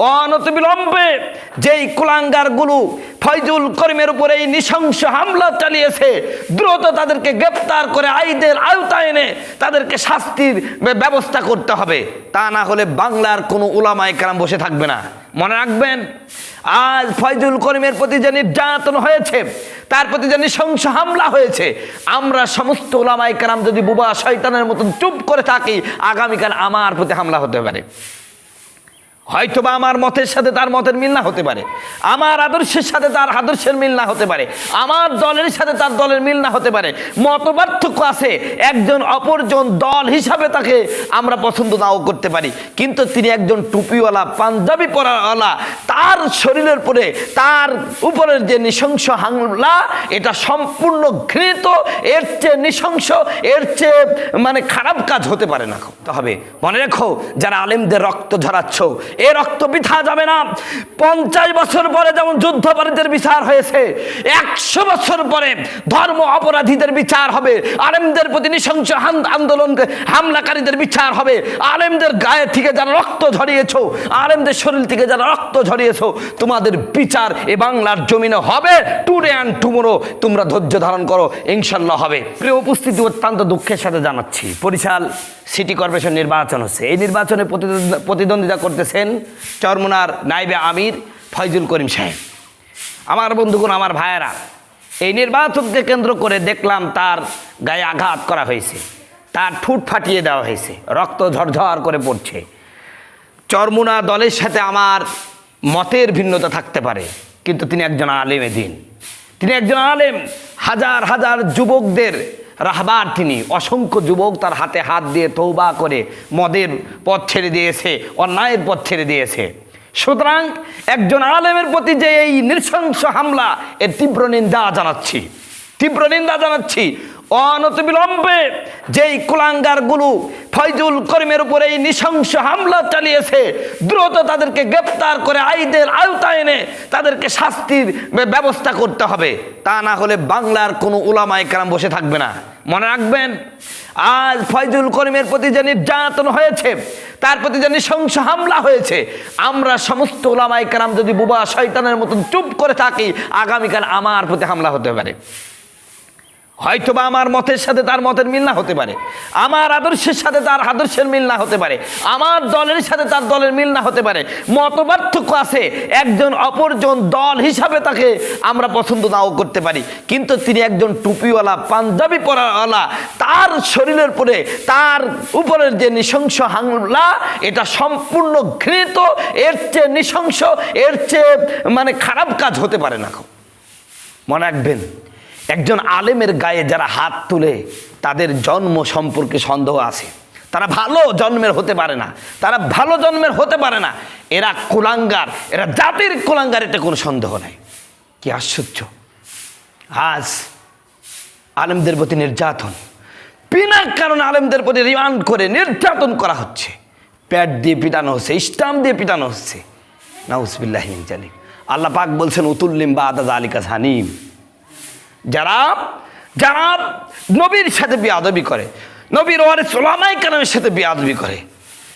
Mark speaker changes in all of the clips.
Speaker 1: অনতিবিলম্বে যেই কুলাঙ্গারগুলো ফয়জুল করিমের উপরে এই নৃশংস হামলা চালিয়েছে, দ্রুত তাদেরকে গ্রেপ্তার করে আইনের আওতায় এনে তাদেরকে শাস্তির ব্যবস্থা করতে হবে। তা না হলে বাংলার কোনো উলামায়ে কেরাম বসে থাকবে না। মনে রাখবেন, আজ ফয়জুল করিমের প্রতি যে নির্যাতন হয়েছে, তার প্রতি যে নৃশংস হামলা হয়েছে, আমরা সমস্ত উলামায়ে কেরাম যদি বুবা শয়তানের মতন চুপ করে থাকি, আগামীকাল আমার প্রতি হামলা হতে পারে। হয়তোবা আমার মতের সাথে তার মতের মিল না হতে পারে, আমার আদর্শের সাথে তার আদর্শের মিল না হতে পারে, আমার দলের সাথে তার দলের মিল না হতে পারে। মতপার্থক্য আছে, একজন অপরজন দল হিসাবে তাকে আমরা পছন্দ নাও করতে পারি, কিন্তু তিনি একজন টুপিওয়ালা, পাঞ্জাবি পরাওয়ালা, তার শরীরের উপরে তার উপরের যে নৃশংস হামলা, এটা সম্পূর্ণ ঘৃণিত। এর চেয়ে নৃশংস, এর চেয়ে খারাপ কাজ হতে পারে না। তবে মনে রেখো, যারা আলেমদের রক্ত ঝরাচ্ছ, এ রক্ত বৃথা যাবে না। 50 বছর পরে যেমন যুদ্ধাপরাধীদের বিচার হয়েছে, 100 বছর পরে ধর্ম অপরাধীদের বিচার হবে, আলেমদের প্রতি নৃশংস আন্দোলন হামলাকারীদের বিচার হবে। আলেমদের গায়ে থেকে যারা রক্ত ঝরিয়েছো, আলেমদের শরীর থেকে যারা রক্ত ঝরিয়েছো, তোমাদের বিচার এ বাংলার জমিনে হবে। Today and tomorrow. তোমরা ধৈর্য ধারণ করো, ইনশাল্লাহ হবে। প্রিয় উপস্থিতি, অত্যন্ত দুঃখের সাথে জানাচ্ছি, বরিশাল সিটি কর্পোরেশন নির্বাচন হচ্ছে। এই নির্বাচনে প্রতিদ্বন্দ্বিতা করতেছেন চরমোনার নায়েবে আমির ফয়জুল করিম সাহেব। আমার বন্ধুগণ, আমার ভাইয়েরা, এই নির্বাচনকে কেন্দ্র করে দেখলাম তার গায়ে আঘাত করা হয়েছে, তার ঠোঁট ফাটিয়ে দেওয়া হয়েছে, রক্ত ঝরঝর করে পড়ছে। চরমোনা দলের সাথে আমার মতের ভিন্নতা থাকতে পারে, কিন্তু তিনি একজন আলেমে দ্বীন, তিনি একজন আলেম। হাজার হাজার যুবকদের রাহবার তিনি। অসংখ্য যুবক তার হাতে হাত দিয়ে তওবা করে মদের পথ ছেড়ে দিয়েছে, অন্যায়ের পথ ছেড়ে দিয়েছে। সুতরাং একজন আলেমের প্রতি যে এই নৃশংস হামলা, এর তীব্র নিন্দা জানাচ্ছি, তীব্র নিন্দা জানাচ্ছি। অনতিবিলম্বে যেই কুলাঙ্গারগুলো ফয়জুল করিমের উপরে এই নৃশংস হামলা চালিয়েছে, দ্রুত তাদেরকে গ্রেপ্তার করে আইনের আওতায় এনে তাদেরকে শাস্তির ব্যবস্থা করতে হবে। তা না হলে বাংলার কোনো উলামায়ে কেরাম বসে থাকবে না। মনে রাখবেন, আজ ফয়জুল করিমের প্রতি যে নির্যাতন হয়েছে, তার প্রতি যে নৃশংস হামলা হয়েছে, আমরা সমস্ত উলামায়ে কেরাম যদি বুবা শয়তানের মতন চুপ করে থাকি, আগামীকাল আমার প্রতি হামলা হতে পারে। হয়তোবা আমার মতের সাথে তার মতের মিল না হতে পারে, আমার আদর্শের সাথে তার আদর্শের মিল না হতে পারে, আমার দলের সাথে তার দলের মিল না হতে পারে। মতপার্থক্য আছে, একজন অপরজন দল হিসাবে তাকে আমরা পছন্দ নাও করতে পারি, কিন্তু তিনি একজন টুপিওয়ালা, পাঞ্জাবি পরাওয়ালা, তার শরীরের উপরে তার উপরের যে নৃশংস হামলা, এটা সম্পূর্ণ ঘৃণিত। এর চেয়ে নৃশংস, এর চেয়ে খারাপ কাজ হতে পারে না। মনে রাখবেন, একজন আলেমের গায়ে যারা হাত তুলে, তাদের জন্ম সম্পর্কে সন্দেহ আছে। তারা ভালো জন্মের হতে পারে না, তারা ভালো জন্মের হতে পারে না। এরা কুলাঙ্গার, এরা জাতির কুলাঙ্গার, এতে কোনো সন্দেহ নাই। কি আশ্চর্য! আজ আলেমদের প্রতি নির্যাতন, বিনা কারণে আলেমদের প্রতি রিমান্ড করে নির্যাতন করা হচ্ছে, প্যাড দিয়ে পিটানো হচ্ছে, স্টাম্প দিয়ে পিটানো হচ্ছে। নাউজুবিল্লাহি মিন যালিক। আল্লাহ পাক বলছেন, উতুল্লিম বাদা যালিকা জানিম। যারা যারা নবীর সাথে বেয়াদবি করে, নবীর ওয়ারিস উলামায়ে কেরামের সাথে বেয়াদবি করে,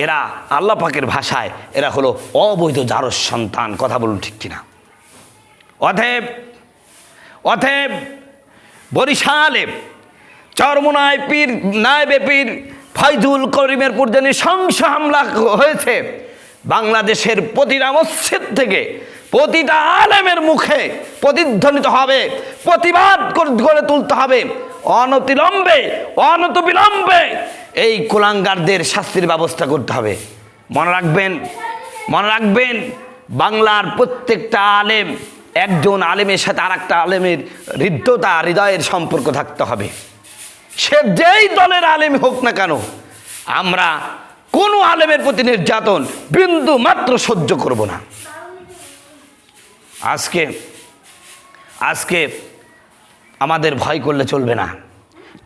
Speaker 1: এরা আল্লাহ পাকের ভাষায় এরা হলো অবৈধ জারজ সন্তান। কথা বলুন, ঠিক কিনা? অতএব বরিশালে চরমোনায় পীর নায়েবে পীর ফয়জুল করিমের উপর যে নৃশংস হামলা হয়েছে, বাংলাদেশের প্রতিটা মসজিদ থেকে প্রতিটা আলেমের মুখে প্রতিধ্বনিত হবে, প্রতিবাদ গড়ে তুলতে হবে। অনতিবিলম্বে এই কুলাঙ্গারদের শাস্তির ব্যবস্থা করতে হবে। মনে রাখবেন, বাংলার প্রত্যেকটা আলেম, একজন আলেমের সাথে আর একটা আলেমের হৃদয়ের সম্পর্ক থাকতে হবে। সে যেই দলের আলেম হোক না কেন, আমরা কোনো আলেমের প্রতি নির্যাতন বিন্দু মাত্র সহ্য করব না। আজকে আমাদের ভয় করলে চলবে না,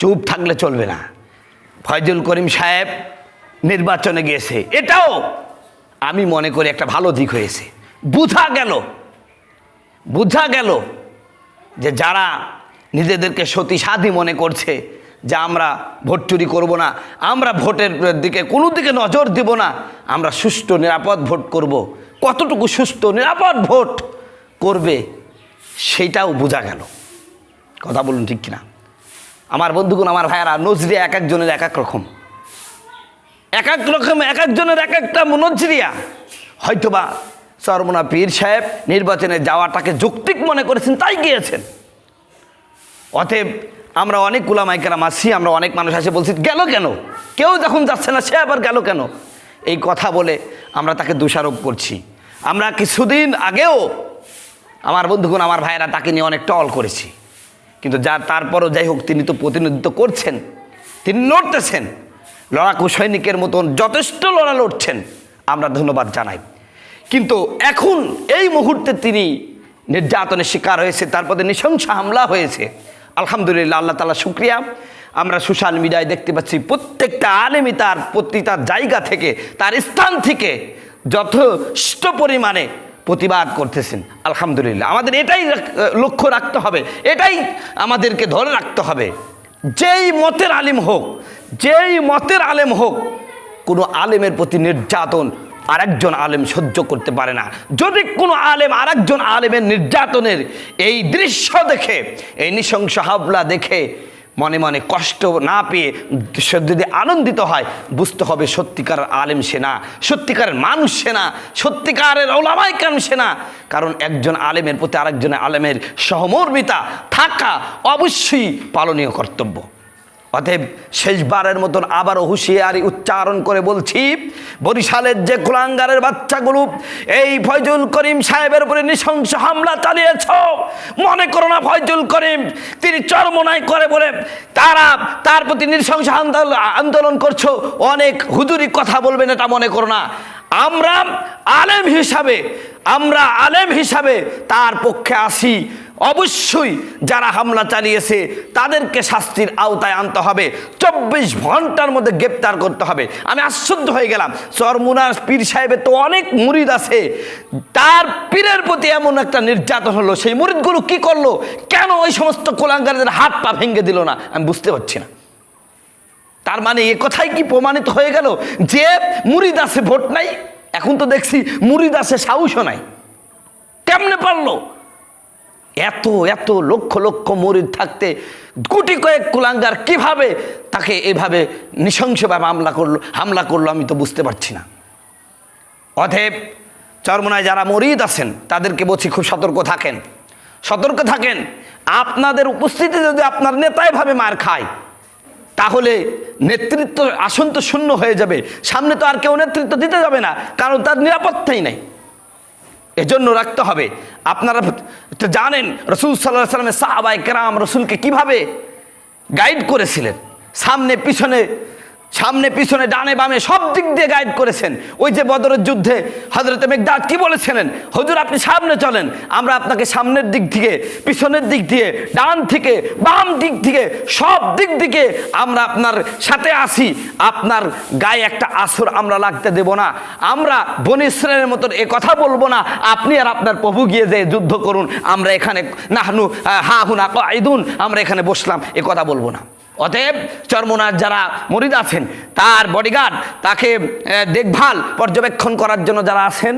Speaker 1: চুপ থাকলে চলবে না। ফয়জুল করিম সাহেব নির্বাচনে গিয়েছে, এটাও আমি মনে করি একটা ভালো দিক হয়েছে। বোঝা গেল যে যারা নিজেদেরকে সতীসাধী মনে করছে, যে আমরা ভোট চুরি করবো না, আমরা ভোটের দিকে কোনো দিকে নজর দেব না, আমরা সুষ্ঠু নিরাপদ ভোট করব, কতটুকু সুস্থ নিরাপদ ভোট করবে সেইটাও বোঝা গেল। কথা বলুন ঠিক কিনা? আমার বন্ধুগণ, আমার ভাইয়ারা, নজরিয়া এক একজনের এক এক রকম, এক একজনের এক একটা নজরিয়া। হয়তোবা চরমোনা পীর সাহেব নির্বাচনে যাওয়াটাকে যৌক্তিক মনে করেছেন, তাই গিয়েছেন। অতএব আমরা অনেক উলামায়ে কেরাম আছি, আমরা অনেক মানুষ আছে বলছি গেল কেন, কেউ যখন যাচ্ছে না সে আবার গেল কেন, এই কথা বলে আমরা তাকে দোষারোপ করছি। আমরা কিছুদিন আগেও আমার বন্ধুগণ, আমার ভাইয়েরা, তাকে নিয়ে অনেক টল করেছি, কিন্তু তারপরও যাই হোক, তিনি তো প্রতিনিধিত্ব করছেন, তিনি লড়তেছেন, লড়াকু সৈনিকের মতন যথেষ্ট লড়া লড়ছেন, আমরা ধন্যবাদ জানাই। কিন্তু এখন এই মুহূর্তে তিনি নির্যাতনের শিকার হয়েছে, তারপরে নৃশংস হামলা হয়েছে। আলহামদুলিল্লাহ, আল্লাহ তাআলা শুকরিয়া। আমরা সোশ্যাল মিডিয়ায় দেখতে পাচ্ছি প্রত্যেকটা আলেমই তার প্রতিটা জায়গা থেকে, তার স্থান থেকে যথেষ্ট পরিমাণে প্রতিবাদ করতেছেন। আলহামদুলিল্লাহ, আমাদের এটাই লক্ষ্য রাখতে হবে, এটাই আমাদেরকে ধরে রাখতে হবে। যেই মতের আলেম হোক, যেই মতের আলেম হোক, কোনো আলেমের প্রতি নির্যাতন আরেকজন আলেম সহ্য করতে পারে না। যদি কোনো আলেম আরেকজন আলেমের নির্যাতনের এই দৃশ্য দেখে, এই নৃশংস হামলা দেখে মনে মনে কষ্ট না পেয়ে যদি আনন্দিত হয়, বুঝতে হবে সত্যিকার আলেম সে না, সত্যিকারের মানুষ সে না, সত্যিকারের ওলামায়ে কেরাম সে না। কারণ একজন আলেমের প্রতি আরেকজন আলেমের সহমর্মিতা থাকা অবশ্যই পালনীয় কর্তব্য। অতএব শেষবারের মতন আবারও হুঁশিয়ারি উচ্চারণ করে বলছি, বরিশালের যে কুলাঙ্গারের বাচ্চাগুলো এই ফয়জুল করিম সাহেবের উপরে নৃশংস হামলা চালিয়েছ, মনে করো না ফয়জুল করিম তিনি চরমোনাই করে বলে তার প্রতি নৃশংস আন্দোলন করছো, অনেক হুজুরি কথা বলবেন, এটা মনে করো না। আমরা আলেম হিসাবে তার পক্ষে আসি। অবশ্যই যারা হামলা চালিয়েছে তাদেরকে শাস্তির আওতায় আনতে হবে, 24 ঘন্টার মধ্যে গ্রেপ্তার করতে হবে। আমি আশ্চর্য হয়ে গেলাম, চরমোনার পীর সাহেবের তো অনেক মুরিদ আছে, তার পীরের প্রতি এমন একটা নির্যাতন হলো, সেই মুরিদগুলো কি করলো, কেন ওই সমস্ত কুলাঙ্গারদের হাত পা ভেঙে দিল না, আমি বুঝতে পারছি না। তার মানে এ কথাই কি প্রমাণিত হয়ে গেল যে মুরিদ আছে ভোট নাই? এখন তো দেখছি মুরিদ আছে সাহসও নাই। কেমনে পারলো? এত লক্ষ লক্ষ মুরিদ থাকতে কোটি কয়েক কুলাঙ্গার কিভাবে তাকে এভাবে নৃশংসভাবে হামলা করলো আমি তো বুঝতে পারছি না। অতএব চরমোনায় যারা মুরিদ আছেন তাদেরকে বলছি, খুব সতর্ক থাকেন। আপনাদের উপস্থিতি যদি আপনার নেতা এভাবে মার খায়, তাহলে নেতৃত্ব আসন তো শূন্য হয়ে যাবে, সামনে তো আর কেউ নেতৃত্ব দিতে যাবে না, কারণ তার নিরাপত্তাই নাই। এজন্য রাখতে হবে। আপনারা তো জানেন রাসূল সাল্লাল্লাহু আলাইহি ওয়াসাল্লামের সাহাবায়ে কেরাম রাসূলকে কিভাবে গাইড করেছিলেন, সামনে পিছনে ডানে বামে সব দিক দিয়ে গাইড করেছেন। ওই যে বদরের যুদ্ধে হযরত মিকদাদ কি বলেছিলেন, হুজুর আপনি সামনে চলেন, আমরা আপনাকে সামনের দিক থেকে, পিছনের দিক দিয়ে, ডান থেকে, বাম দিক থেকে, সব দিক থেকে আমরা আপনার সাথে আসি, আপনার গায়ে একটা আসর আমরা লাগতে দেব না, আমরা বনী ইসরাঈলের মতন এ কথা বলবো না, আপনি আর আপনার প্রভু গিয়ে যে যুদ্ধ করুন, আমরা এখানে নাহনু হা হুনা কাঈদুন, আমরা এখানে বসলাম, এ কথা বলবো না। অতএব চরমোনার যারা মুরিদ আছেন, তার বডিগার্ড, তাকে দেখভাল পর্যবেক্ষণ করার জন্য যারা আছেন,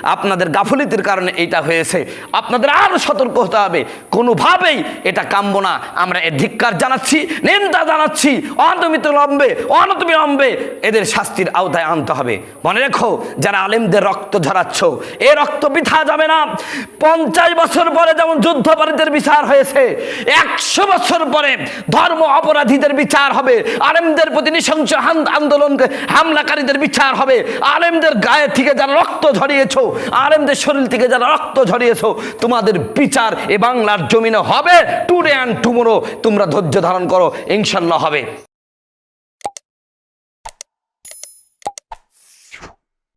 Speaker 1: আপনাদের গাফলিতের কারণে এইটা হয়েছে, আপনাদের আরও সতর্ক হতে হবে। কোনোভাবেই এটা কাম্য না। আমরা এর ধিক্কার জানাচ্ছি, নিন্দা জানাচ্ছি, অনতিবিলম্বে এদের শাস্তির আওতায় আনতে হবে। মনে রেখো, যারা আলেমদের রক্ত ঝরাচ্ছ, এ রক্ত বৃথা যাবে না। 50 বছর পরে যেমন যুদ্ধাপরাধীদের বিচার হয়েছে, 100 বছর পরে ধর্ম অপরাধীদের বিচার হবে, আলেমদের প্রতি নৃশংস আন্দোলন হামলাকারীদের বিচার হবে, আলেমদের গায়ে থেকে যারা রক্ত ঝরিয়েছো, আলেমদের শরীর থেকে যারা রক্ত ঝরিয়েছো, তোমাদের বিচার এ বাংলার জমিনে হবে। টুডে অ্যান্ড টুমোরো, তোমরা ধৈর্য ধারণ করো, ইনশাল্লাহ হবে।